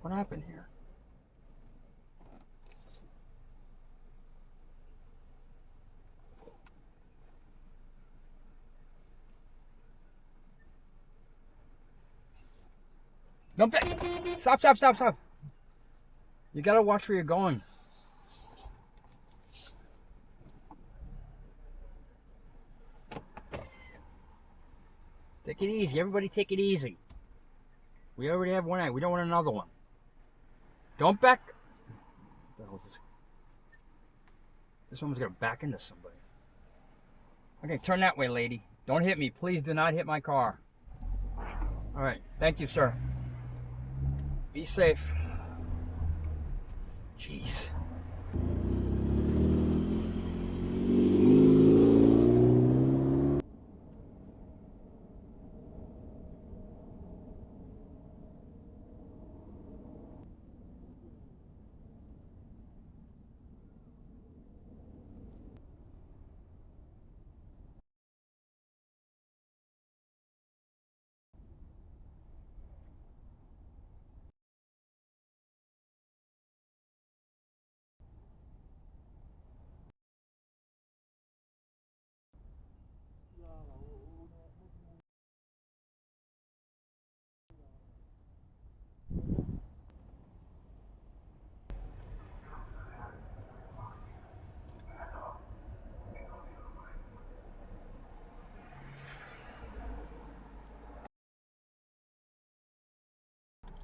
What happened here? No, stop, stop, stop, stop. You gotta watch where you're going. Take it easy. Everybody take it easy. We already have one eye. We don't want another one. Don't back. What the hell is this? This woman's gonna back into somebody. Okay, turn that way, lady. Don't hit me. Please do not hit my car. All right. Thank you, sir. Be safe. Jeez.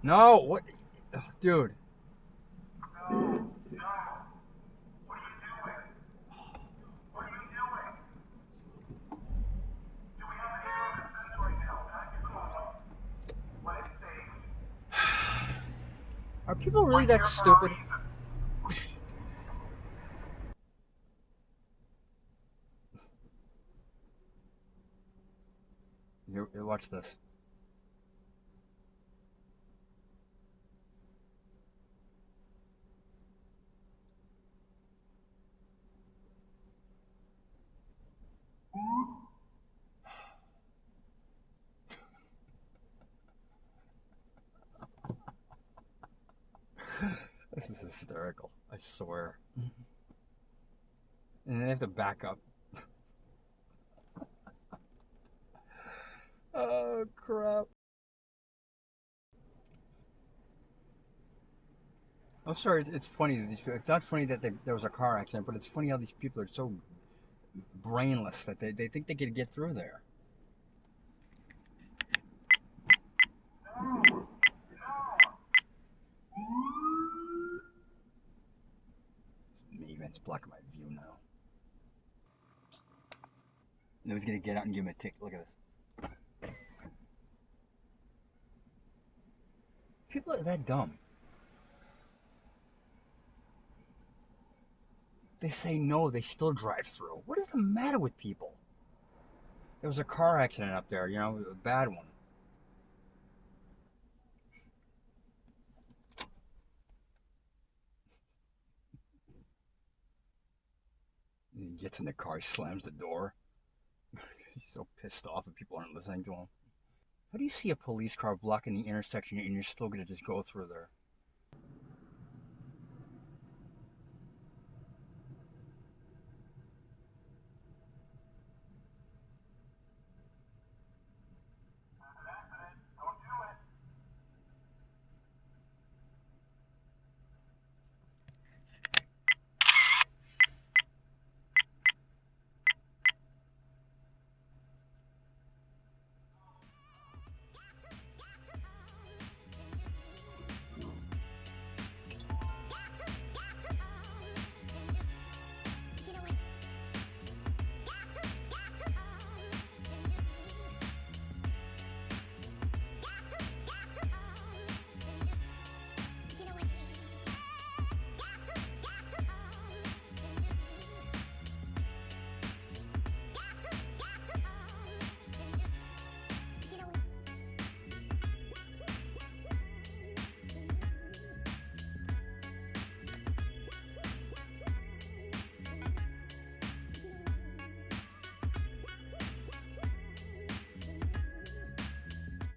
No, what? Ugh, dude. Are people really that stupid? Here, watch this. This is hysterical. I swear. And they have to back up. Oh, crap. I'm sorry, it's funny. It's not funny that there was a car accident, but it's funny how these people are so brainless that they think they could get through there. This minivan's blocking my view now. Nobody's gonna get out and give him a ticket. Look at this. People are that dumb. They say no, they still drive through. What is the matter with people? There was a car accident up there, you know, a bad one. And he gets in the car, he slams the door. He's so pissed off that people aren't listening to him. How do you see a police car blocking the intersection and you're still going to just go through there?